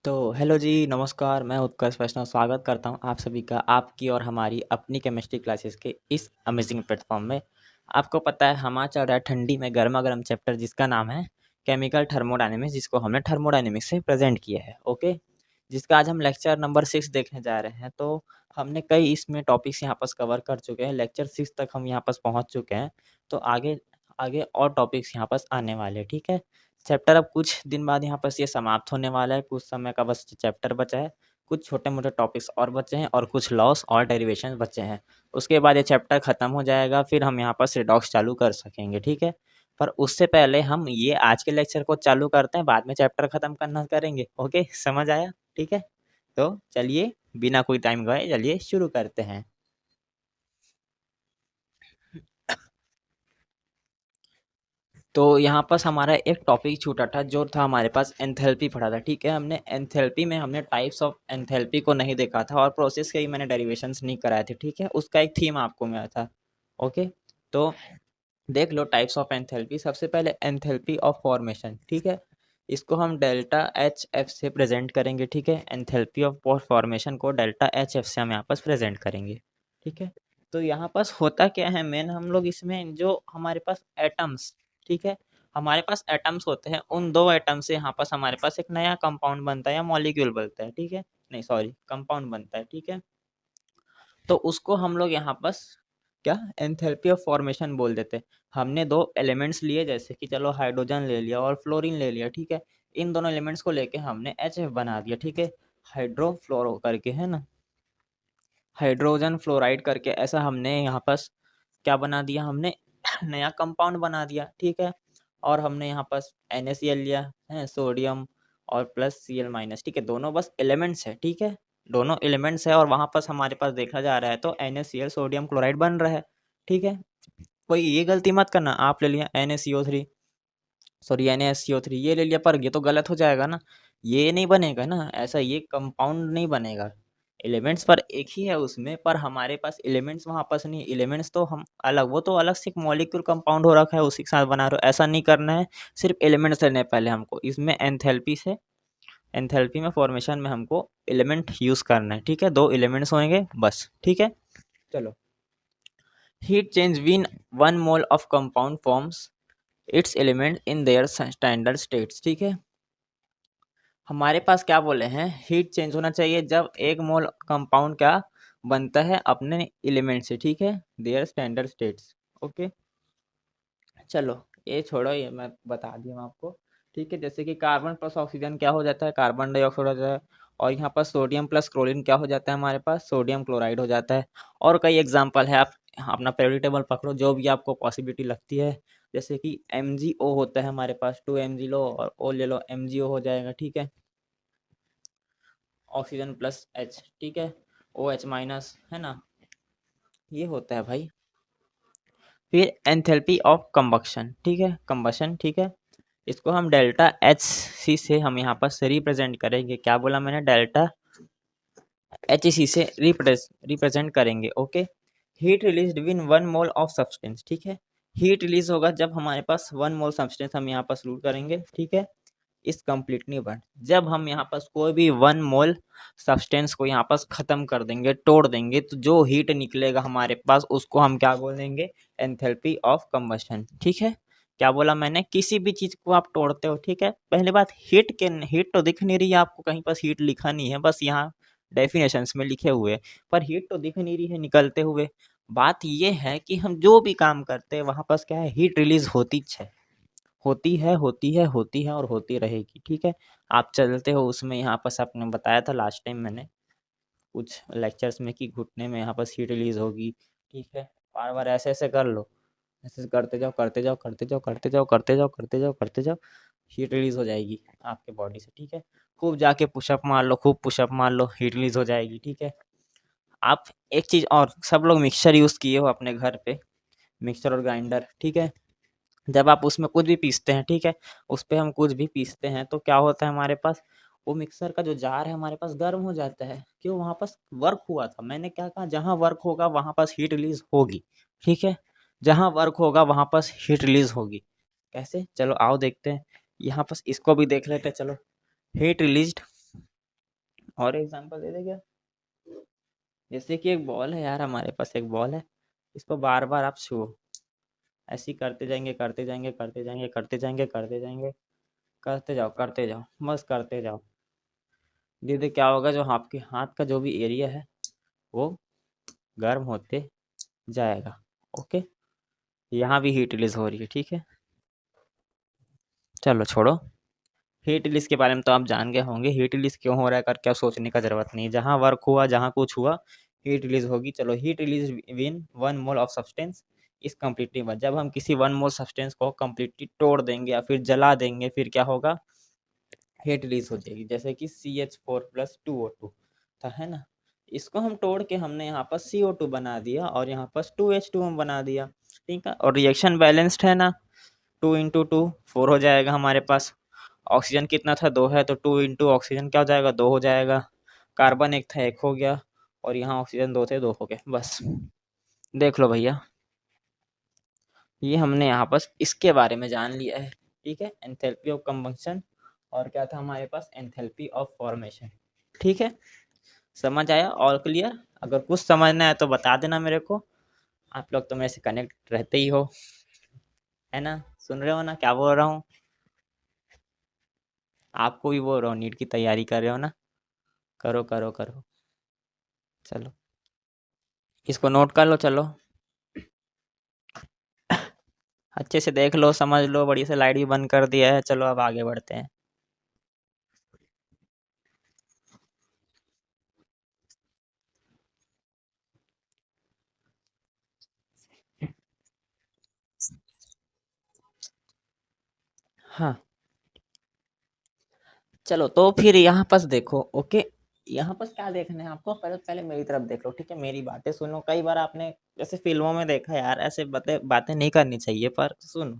तो हेलो जी, नमस्कार। मैं उत्कर्ष वैष्णव स्वागत करता हूं आप सभी का आपकी और हमारी अपनी केमिस्ट्री क्लासेस के इस अमेजिंग प्लेटफॉर्म में। आपको पता है हमारा चल रहा है ठंडी में गर्मा-गर्म चैप्टर जिसका नाम है केमिकल थर्मोडायनेमिक्स, जिसको हमने थर्मोडायनेमिक्स से प्रेजेंट किया है। ओके, जिसका आज हम लेक्चर नंबर 6 देखने जा रहे हैं। तो हमने कई इसमें टॉपिक्स यहाँ पास कवर कर चुके हैं, लेक्चर 6 तक हम यहाँ पास पहुँच चुके हैं। तो आगे आगे और टॉपिक्स यहाँ पास आने वाले हैं, ठीक है। चैप्टर अब कुछ दिन बाद यहाँ पास ये समाप्त होने वाला है, कुछ समय का बस चैप्टर बचा है, कुछ छोटे-मोटे टॉपिक्स और बचे हैं और कुछ लॉस और डेरिवेशंस बचे हैं। उसके बाद ये चैप्टर खत्म हो जाएगा, फिर हम यहाँ पास रिडॉक्स चालू कर सकेंगे, ठीक है। पर उससे पहले हम ये आज के लेक्चर को चालू करते हैं, बाद में चैप्टर खत्म करना करेंगे। ओके, समझ आया? ठीक है। तो चलिए बिना कोई टाइम गवाए चलिए शुरू करते हैं। तो यहाँ पास हमारा एक टॉपिक छूटा था जो था हमारे पास एंथैल्पी पढ़ा था, ठीक है। हमने एंथैल्पी में हमने टाइप्स ऑफ एंथैल्पी को नहीं देखा था और प्रोसेस के ही मैंने डेरिवेशंस नहीं कराए थे, ठीक है। उसका एक थीम आपको मिला था। ओके, तो देख लो टाइप्स ऑफ एंथैल्पी। सबसे पहले एंथैल्पी ऑफ फॉर्मेशन, ठीक है। इसको हम डेल्टा एच एफ से प्रेजेंट करेंगे, ठीक है। एंथैल्पी ऑफ फॉर्मेशन को डेल्टा एच एफ से हम यहाँ पास प्रेजेंट करेंगे, ठीक है। तो यहाँ पास होता क्या है मेन, हम लोग इसमें जो हमारे पास एटम्स, ठीक है, हमारे पास एटम्स होते हैं, उन दो एटम से यहाँ पास हमारे पास एक नया कंपाउंड बनता है या मॉलिक्यूल बनता है, ठीक है। नहीं सॉरी, कंपाउंड बनता है, ठीक है। तो उसको हम लोग यहाँ पास क्या एंथैल्पी ऑफ फॉर्मेशन बोल देते हैं। हमने दो एलिमेंट्स लिए, जैसे कि चलो हाइड्रोजन ले लिया और फ्लोरीन ले लिया, ठीक है। इन दोनों एलिमेंट्स को लेके हमने HF बना दिया, ठीक है। हाइड्रोफ्लोरो करके, है ना, हाइड्रोजन फ्लोराइड करके ऐसा हमने यहाँ पास क्या बना दिया, हमने नया कंपाउंड बना दिया, ठीक है। और हमने यहाँ पास NaCl लिया है, सोडियम और प्लस Cl माइनस, ठीक है। दोनों बस एलिमेंट्स है, ठीक है, दोनों एलिमेंट्स है और वहाँ पास हमारे पास देखा जा रहा है तो NaCl सोडियम क्लोराइड बन रहा है, ठीक है। कोई ये गलती मत करना, आप ले लिया NaCO3, सॉरी NaSCO3 ये ले लिया, पर ये तो गलत हो जाएगा ना, ये नहीं बनेगा ना, ऐसा ये कंपाउंड नहीं बनेगा। एलिमेंट्स पर एक ही है उसमें, पर हमारे पास एलिमेंट्स वहाँ पास नहीं, एलिमेंट्स तो हम अलग, वो तो अलग से एक मॉलिक्यूल कंपाउंड हो रखा है उसी के साथ बना रहे हो, ऐसा नहीं करना है। सिर्फ एलिमेंट्स लेने हैं पहले हमको, इसमें एंथैल्पी से एंथैल्पी में फॉर्मेशन में हमको एलिमेंट यूज करना है, ठीक है। दो एलिमेंट्स होंगे बस, ठीक है। चलो, heat change win 1 mole of compound forms it's element in their standard states, ठीक है। हमारे पास क्या बोले हैं, हीट चेंज होना चाहिए जब 1 मोल कंपाउंड क्या बनता है अपने एलिमेंट से, ठीक है, देयर स्टैंडर्ड स्टेट्स। ओके, चलो ये छोड़ो, ये मैं बता दिया हूँ आपको, ठीक है। जैसे कि कार्बन प्लस ऑक्सीजन क्या हो जाता है, कार्बन डाइऑक्साइड हो जाता है। और यहाँ पर सोडियम प्लस क्लोरीन क्या हो जाता है, हमारे पास सोडियम क्लोराइड हो जाता है। और कई एग्जाम्पल है, आप अपना पेरियोडिक टेबल पकड़ो जो भी आपको पॉसिबिलिटी लगती है। जैसे कि MgO होता है हमारे पास, 2 Mg लो और O ले लो, MgO हो जाएगा, ठीक है। ऑक्सीजन प्लस H, ठीक है, OH माइनस, है ना, ये होता है भाई। फिर एंथैल्पी ऑफ कंबक्शन, ठीक है, कंबशन, ठीक है। इसको हम डेल्टा HC से हम यहाँ पर से रिप्रेजेंट करेंगे, क्या बोला मैंने, डेल्टा HC से रिप्रेजेंट करेंगे। Okay, heat release win 1 mole of substance, ठीक है। हीट रिलीज होगा जब हमारे पास 1 मोल सब्सटेंस हम यहाँ पर रूल करेंगे, ठीक है। इस कंप्लीटली बर्न, जब हम यहाँ पास कोई भी 1 मोल सब्सटेंस को यहाँ पास खत्म कर देंगे, तोड़ देंगे, तो जो हीट निकलेगा हमारे पास उसको हम क्या बोल देंगे, एंथैल्पी ऑफ कंबशन, ठीक है। क्या बोला मैंने, किसी भी चीज को आप तोड़ते हो, ठीक है। पहली बात, हीट तो दिख नहीं रही है आपको, कहीं पास हीट लिखा नहीं है, बस यहाँ डेफिनेशंस में लिखे हुए, पर हीट तो दिख नहीं रही है निकलते हुए। बात ये है कि हम जो भी काम करते हैं वहां पास क्या है, हीट रिलीज होती है और होती रहेगी, ठीक है। आप चलते हो उसमें, यहाँ पास आपने बताया था लास्ट टाइम मैंने कुछ लेक्चर्स में कि घुटने में यहाँ पास हीट रिलीज होगी, ठीक है। बार बार ऐसे ऐसे कर लो, ऐसे करते जाओ करते जाओ करते जाओ करते जाओ करते जाओ करते जाओ करते जाओ, हीट रिलीज हो जाएगी आपके बॉडी से, ठीक है। खूब जाके पुशअप मार लो, खूब पुशअप मार लो, हीट रिलीज हो जाएगी, ठीक है। आप एक चीज और, सब लोग मिक्सचर यूज किए हो अपने घर पे, मिक्सचर और ग्राइंडर, ठीक है। जब आप उसमें कुछ भी पीसते हैं, ठीक है, उस पे हम कुछ भी पीसते हैं तो क्या होता है हमारे पास, वो मिक्सर का जो जार है हमारे पास गर्म हो जाता है, क्यों, वहां पास वर्क हुआ था। मैंने क्या कहा, जहां वर्क होगा वहां पास हीट रिलीज होगी, ठीक है। जहां वर्क होगा वहां पास हीट रिलीज होगी। कैसे, चलो आओ देखते हैं, यहाँ पास इसको भी देख लेते हैं, चलो। हीट रिलीज्ड और एग्जांपल दे दे क्या? जैसे कि एक बॉल है यार, हमारे पास एक बॉल है, इसको बार बार आप छुओ, ऐसे ही करते जाएंगे करते जाएंगे करते जाएंगे करते जाएंगे करते जाएंगे, करते जाओ बस करते जाओ। धीरे धीरे क्या होगा, जो आपके हाथ का जो भी एरिया है वो गर्म होते जाएगा। ओके, यहाँ भी हीट रिलीज हो रही है, ठीक है। चलो छोड़ो, हीट रिलीज के बारे में तो आप जान गए होंगे, हीट रिलीज क्यों हो रहा है करके अब सोचने का जरूरत नहीं, जहाँ वर्क हुआ जहाँ कुछ हुआ हीट रिलीज होगी। चलो, heat release win 1 mole of substance is completely one. जब हम किसी 1 मोल सब्सटेंस को कम्प्लीटली तोड़ देंगे या फिर जला देंगे, फिर क्या होगा, हीट रिलीज हो जाएगी। जैसे कि CH4+2O2 था, है ना, इसको हम तोड़ के हमने यहाँ पर CO2 बना दिया और यहाँ पर 2H2 हम बना दिया, ठीक है। और रिएक्शन बैलेंस्ड है ना, 2 × 2 4 हो जाएगा हमारे पास। ऑक्सीजन कितना था, 2 है, तो 2 × ऑक्सीजन क्या हो जाएगा, 2 हो जाएगा। कार्बन एक था, 1 हो गया, और यहाँ ऑक्सीजन 2 थे, 2 हो गए, बस। देख लो भैया, ये हमने यहाँ पर इसके बारे में जान लिया है, ठीक है, एंथैल्पी ऑफ कंबंशन। और क्या था हमारे पास, एंथैल्पी ऑफ फॉर्मेशन, ठीक है। समझ आया, ऑल क्लियर? अगर कुछ समझना है तो बता देना मेरे को, आप लोग तो मेरे से कनेक्ट रहते ही हो, है ना, सुन रहे हो ना क्या बोल रहा हूँ? आपको भी बोल रहा हूँ, नीट की तैयारी कर रहे हो ना, करो करो करो। चलो, इसको नोट कर लो, चलो अच्छे से देख लो, समझ लो, बढ़िया से लाइट भी बंद कर दिया है। चलो अब आगे बढ़ते हैं। हाँ, चलो तो फिर यहाँ पास देखो। ओके, यहाँ पास क्या देखना है आपको, पहले पहले मेरी तरफ देख लो, ठीक है, मेरी बातें सुनो। कई बार आपने जैसे फिल्मों में देखा यार, ऐसे बातें बातें नहीं करनी चाहिए, पर सुनो।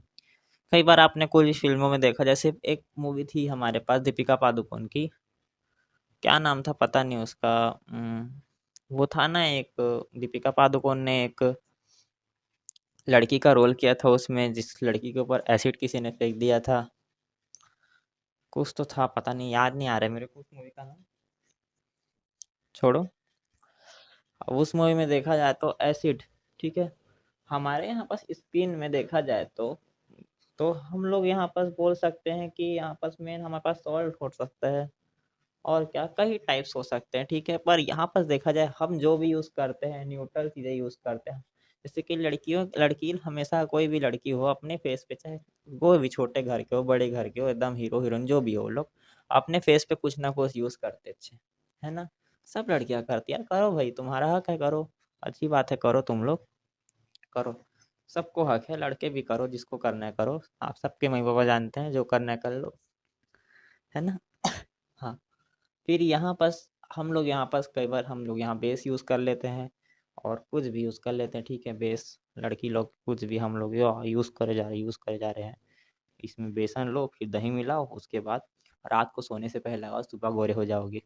कई बार आपने कोई फिल्मों में देखा, जैसे एक मूवी थी हमारे पास दीपिका पादुकोण की, क्या नाम था पता नहीं उसका, वो था ना एक, दीपिका पादुकोण ने एक लड़की का रोल किया था उसमें, जिस लड़की के ऊपर एसिड किसी ने फेंक दिया था, कुछ तो था, पता नहीं, याद नहीं आ रहा है मेरे को उस मूवी का नाम, छोड़ो। अब उस मूवी में देखा जाए तो एसिड, ठीक है, हमारे यहाँ पास स्पिन में देखा जाए तो हम लोग यहाँ पास बोल सकते हैं कि यहाँ पास मेन हमारे पास सॉल्ट हो सकता है, और क्या कई टाइप्स हो सकते हैं, ठीक है। पर यहाँ पर देखा जाए, हम जो भी यूज़ करते हैं न्यूट्रल चीज़ें यूज़ करते हैं। जैसे कि लड़की हमेशा, कोई भी लड़की हो अपने फेस पे, चाहे कोई भी छोटे घर के हो बड़े घर के हो, एकदम हीरो हीरोइन जो भी हो, लोग अपने फेस पे कुछ ना कुछ यूज़ करते अच्छे, है ना। सब लड़कियां करती है, करो भाई, तुम्हारा हक है, करो, अच्छी बात है, करो तुम लोग, करो, सबको हक है, लड़के भी करो, जिसको करना है करो, आप सबके मम्मी पापा जानते हैं, जो करना है कर लो, है ना। हाँ, फिर यहाँ पास हम लोग, यहाँ पास कई बार हम लोग यहाँ बेस यूज़ कर लेते हैं, और कुछ भी यूज़ कर लेते हैं, ठीक है, बेस, लड़की लोग कुछ भी, हम लोग यूज़ करे जा रहे हैं। इसमें बेसन लो, फिर दही मिलाओ, उसके बाद रात को सोने से पहले लगाओ, सुबह गोरे हो जाओगे,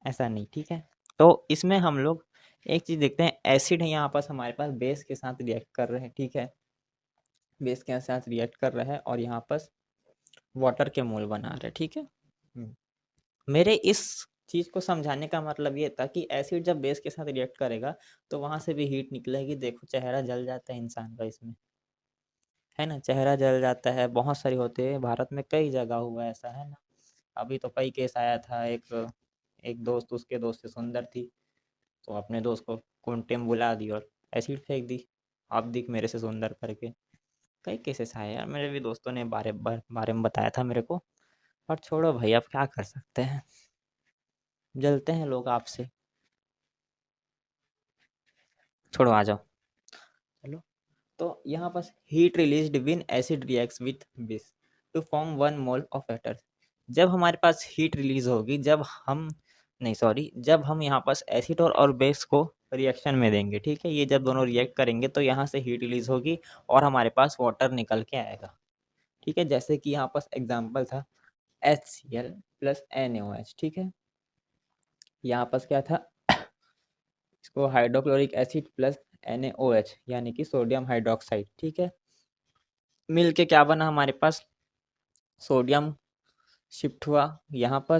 ऐसा नहीं, ठीक है। तो इसमें हम लोग एक चीज़ देखते हैं, एसिड है यहाँ पास हमारे पास बेस के साथ रिएक्ट कर रहे हैं, ठीक है, बेस के साथ रिएक्ट कर रहा है, और यहाँ पास वाटर के मोल बना रहे हैं, ठीक है। मेरे इस चीज़ को समझाने का मतलब ये था कि एसिड जब बेस के साथ रिएक्ट करेगा तो वहाँ से भी हीट निकलेगी। देखो, चेहरा जल जाता है इंसान का इसमें, है ना, चेहरा जल जाता है, बहुत सारी होते हैं, भारत में कई जगह हुआ है ऐसा, है ना। अभी तो कई केस आया था, एक एक दोस्त उसके दोस्त से सुंदर थी, तो अपने दोस्त को कुंटे में बुला दी और एसिड फेंक दी, आप दिख मेरे से सुंदर करके। कई केसेस आए यार, मेरे भी दोस्तों ने बारे में बताया था मेरे को। पर छोड़ो भाई, अब क्या कर सकते हैं, जलते हैं लोग आपसे, छोड़ो, आ जाओ। चलो, तो यहाँ पर heat released when acid reacts with base to form 1 mole of water. जब हमारे पास हीट रिलीज होगी, जब हम, नहीं सॉरी, जब हम यहाँ पास एसिड और बेस को रिएक्शन में देंगे, ठीक है, ये जब दोनों रिएक्ट करेंगे तो यहाँ से हीट रिलीज होगी और हमारे पास वाटर निकल के आएगा, ठीक है। जैसे कि यहाँ पास एग्जाम्पल था HCl+NaOH, ठीक है, यहाँ पास क्या था, इसको हाइड्रोक्लोरिक एसिड प्लस NaOH यानी कि सोडियम हाइड्रोक्साइड, ठीक है, मिल के क्या बना हमारे पास, सोडियम शिफ्ट हुआ यहाँ पर,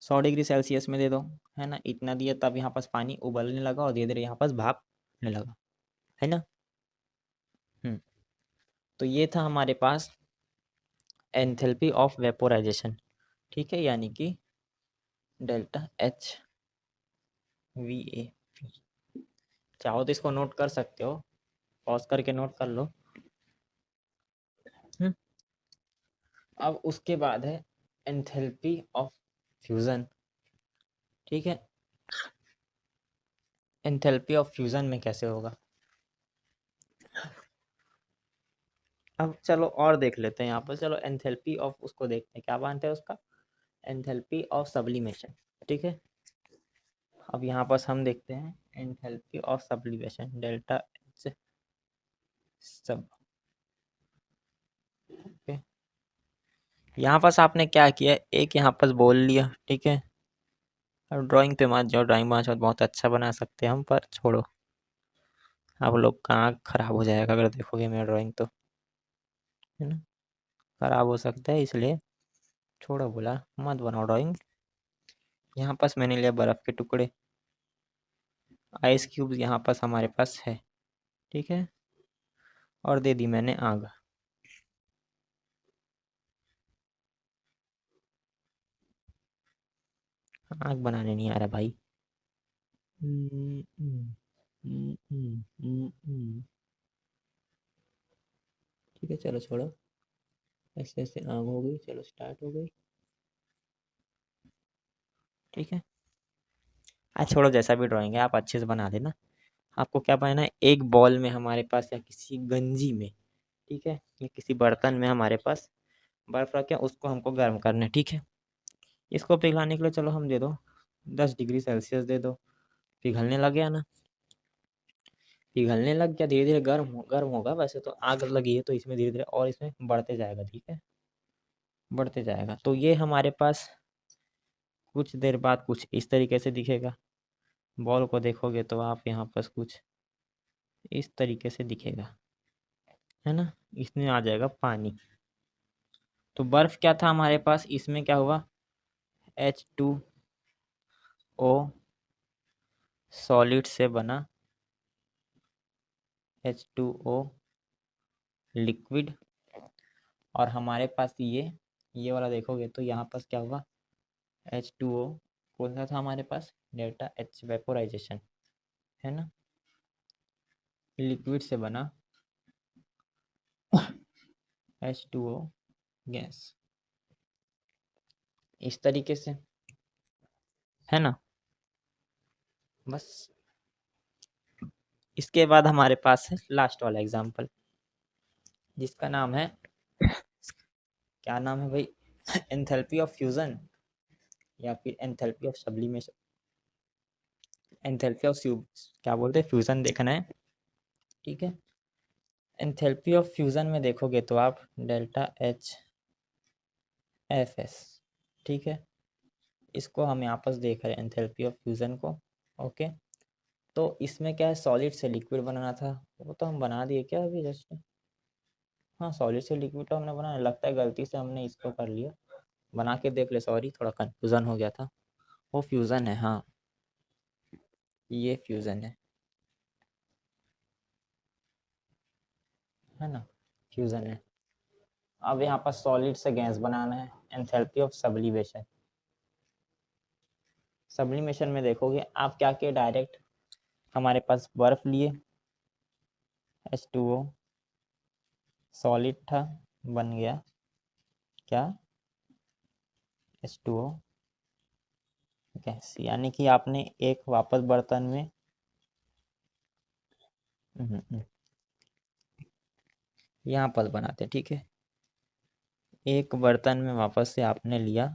100 डिग्री सेल्सियस में दे दो, है ना, इतना दिया, तब यहाँ पास पानी उबलने लगा और धीरे धीरे यहाँ पास भापने लगा, है ना। तो ये था हमारे पास एंथैल्पी ऑफ वेपोराइजेशन, ठीक है, यानी कि डेल्टा एच वी ए। चाहो तो इसको नोट कर सकते हो, पॉज करके नोट कर लो। अब उसके बाद है एंथैल्पी ऑफ फ्यूजन, ठीक है। एंथैल्पी ऑफ फ्यूजन में कैसे होगा, अब चलो और देख लेते हैं यहाँ पर। चलो एंथैल्पी ऑफ उसको देखते हैं, क्या मानते हैं उसका, एंथैल्पी ऑफ सब्लिमेशन, ठीक है। अब यहाँ पर हम देखते हैं enthalpy of sublimation, delta H सब, ओके। यहाँ पास आपने क्या किया, एक यहाँ पास बोल लिया, ठीक है। अब ड्राइंग पे मत जाओ, ड्राइंग में बहुत अच्छा बना सकते हैं हम, पर छोड़ो, आप लोग का आँख खराब हो जाएगा अगर देखोगे मेरा ड्राइंग तो, है ना, खराब हो सकता है, इसलिए छोड़ो, बोला मत बनाओ ड्राइंग। यहाँ पास मैंने लिया बर्फ़ के टुकड़े, आइस क्यूब्स यहाँ पास हमारे पास है, ठीक है, और दे दी मैंने आग। आग बनाने नहीं आ रहा भाई। ठीक है, चलो छोड़ो, ऐसे ऐसे आग हो गई, चलो स्टार्ट हो गई, ठीक है। आज छोड़ो, जैसा भी ड्राइंग है आप अच्छे से बना देना। आपको क्या बनाना है, एक बॉल में हमारे पास या किसी गंजी में, ठीक है, या किसी बर्तन में हमारे पास बर्फ रखें, उसको हमको गर्म करना है, ठीक है। इसको पिघलाने के लिए चलो हम दे दो 10 डिग्री सेल्सियस दे दो, पिघलने लग गया ना, पिघलने लग गया, धीरे धीरे गर्म होगा। वैसे तो आग लगी है तो इसमें धीरे धीरे और इसमें बढ़ते जाएगा, ठीक है, बढ़ते जाएगा। तो ये हमारे पास कुछ देर बाद कुछ इस तरीके से दिखेगा, बॉल को देखोगे तो आप यहाँ पास कुछ इस तरीके से दिखेगा, है ना, इसमें आ जाएगा पानी। तो बर्फ क्या था हमारे पास, इसमें क्या हुआ, H2O सॉलिड से बना H2O लिक्विड, और हमारे पास ये वाला देखोगे तो यहाँ पास क्या हुआ, H2O कौन सा था हमारे पास, डेल्टा एच वेपोराइजेशन, है ना, लिक्विड से बना H2O गैस, इस तरीके से, है ना। बस इसके बाद हमारे पास है लास्ट वाला एग्जांपल, जिसका नाम है, क्या नाम है भाई, एंथैल्पी ऑफ फ्यूजन या फिर enthalpy of sublimation, enthalpy of क्या बोलते हैं, फ्यूजन देखना है, ठीक है। एंथैल्पी ऑफ फ्यूजन में देखोगे तो आप डेल्टा एच एफ एस, ठीक है, इसको हम यहाँ पर देख रहे हैं एंथैल्पी ऑफ फ्यूजन को, ओके। तो इसमें क्या है, सॉलिड से लिक्विड बनाना था, वो तो हम बना दिए क्या अभी जस्ट, हाँ, सॉलिड से लिक्विड तो हमने बनाया, लगता है गलती से हमने इसको कर लिया, बना के देख ले, सॉरी थोड़ा कंफ्यूजन हो गया था। वो फ्यूज़न है, हाँ, ये फ्यूज़न है ना, फ्यूज़न है। अब यहाँ पर सॉलिड से गैस बनाना है, एंथैल्पी ऑफ सब्लिमेशन। सब्लिमेशन में देखोगे आप क्या किए, डायरेक्ट हमारे पास बर्फ लिए, H2O सॉलिड था, बन गया क्या, H2O गैस, यानी कि आपने एक वापस बर्तन में यहाँ पर बनाते, ठीक है, एक बर्तन में वापस से आपने लिया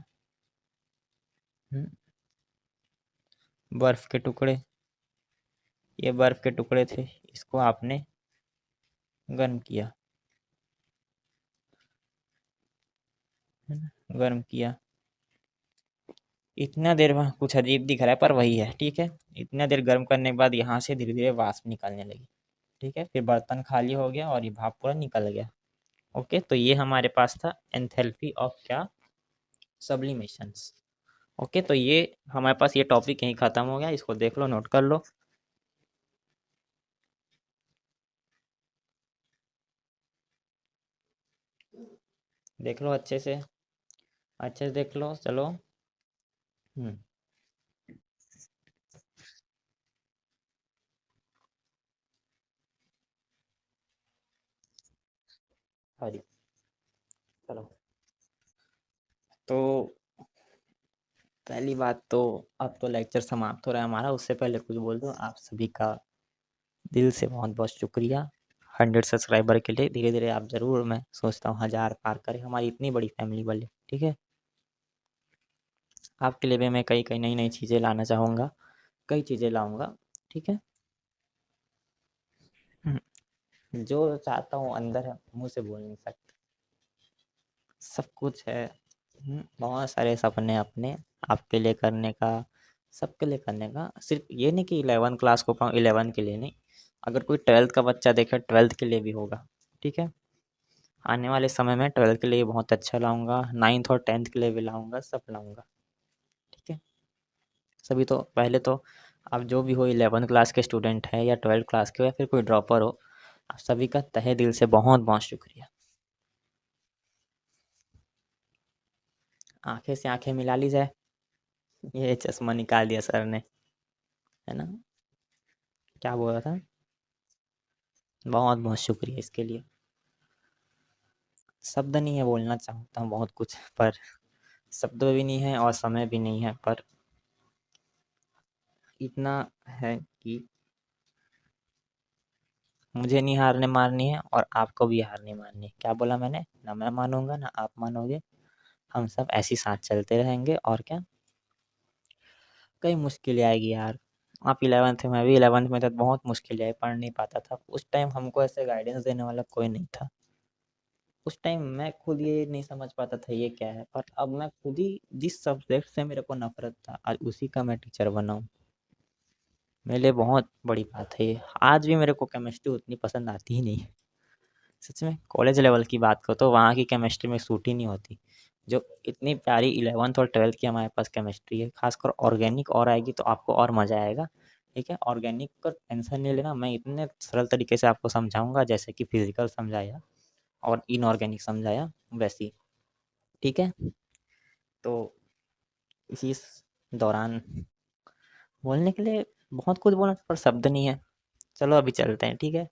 बर्फ के टुकड़े, ये बर्फ के टुकड़े थे, इसको आपने गर्म किया, है ना, गर्म किया। इतना देर वहाँ कुछ अजीब दिख रहा है पर वही है, ठीक है। इतना देर गर्म करने के बाद यहाँ से धीरे धीरे वाष्प निकलने लगी, ठीक है, फिर बर्तन खाली हो गया और ये भाप पूरा निकल गया, ओके। तो ये हमारे पास था एंथैल्पी ऑफ क्या, सब्लिमेशंस, ओके, तो ये हमारे पास ये टॉपिक यहीं ख़त्म हो गया, इसको देख लो, नोट कर लो। देख लो अच्छे से देख लो, चलो। हम्म। हाँ जी, चलो। तो पहली बात तो, अब तो लेक्चर समाप्त हो रहा है हमारा, उससे पहले कुछ बोल दो। आप सभी का दिल से बहुत बहुत शुक्रिया 100 सब्सक्राइबर के लिए। धीरे धीरे आप ज़रूर, मैं सोचता हूँ, 1000 पार करें हमारी इतनी बड़ी फैमिली वाले, ठीक है। आपके लिए भी मैं कई कई नई नई चीज़ें लाना चाहूँगा, कई चीज़ें लाऊंगा, ठीक है। जो चाहता हूँ अंदर है, मुंह से बोल नहीं सकता। सब कुछ है। बहुत सारे सपने अपने आपके लिए करने का, सबके लिए करने का। सिर्फ ये नहीं कि 11 क्लास को पाऊँ, 11 के लिए नहीं। अगर कोई 12th का बच्चा देखे, 12th के लिए भी होगा, ठीक है। आने वाले समय में 12th के लिए बहुत अच्छा लाऊंगा, 9th और 10th के लिए भी लाऊंगा, सब लाऊंगा, ठीक है। सभी तो पहले तो, आप जो भी हो, 11 क्लास के स्टूडेंट है या 12th क्लास के हो या फिर कोई ड्रॉपर हो, आप सभी का तहे दिल से बहुत बहुत शुक्रिया। आंखें से आंखें मिला ली जाए। ये चश्मा निकाल दिया सर ने, है ना। क्या बोल रहा था। बहुत बहुत शुक्रिया इसके लिए। शब्द नहीं है, बोलना चाहता हूँ बहुत कुछ, पर शब्द भी नहीं है और समय भी नहीं है, पर इतना है कि मुझे नहीं हारने मारनी है और आपको भी हार नहीं माननी है। क्या बोला मैंने, ना मैं मानूंगा ना आप मानोगे, हम सब ऐसे ही साथ चलते रहेंगे। और क्या, कई मुश्किलें आएगी यार। आप 11th में, मैं भी 11th में था, बहुत मुश्किलें आई, पढ़ नहीं पाता था उस टाइम। हमको ऐसे गाइडेंस देने वाला कोई नहीं था उस टाइम। मैं खुद ये नहीं समझ पाता था ये क्या है, और अब मैं खुद ही, जिस सब्जेक्ट से मेरे को नफरत था, आज उसी का मैं टीचर बना हूँ। मेरे लिए बहुत बड़ी बात है ये। आज भी मेरे को केमिस्ट्री उतनी पसंद आती ही नहीं, सच में। कॉलेज लेवल की बात करो तो वहाँ की केमिस्ट्री में सूट ही नहीं होती, जो इतनी प्यारी 11th और 12th की हमारे पास केमिस्ट्री है। खासकर ऑर्गेनिक और आएगी तो आपको और मज़ा आएगा, ठीक है। ऑर्गेनिक का टेंशन नहीं लेना, मैं इतने सरल तरीके से आपको समझाऊंगा, जैसे कि फिजिकल समझाया और इनऑर्गेनिक समझाया, वैसी, ठीक है। तो इसी दौरान बोलने के लिए बहुत कुछ बोला, पर शब्द नहीं है। चलो अभी चलते हैं, ठीक है।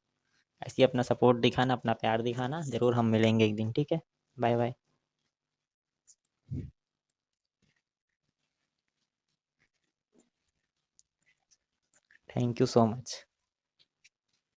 ऐसे ही अपना सपोर्ट दिखाना, अपना प्यार दिखाना, ज़रूर हम मिलेंगे एक दिन, ठीक है। Bye bye. Thank you so much.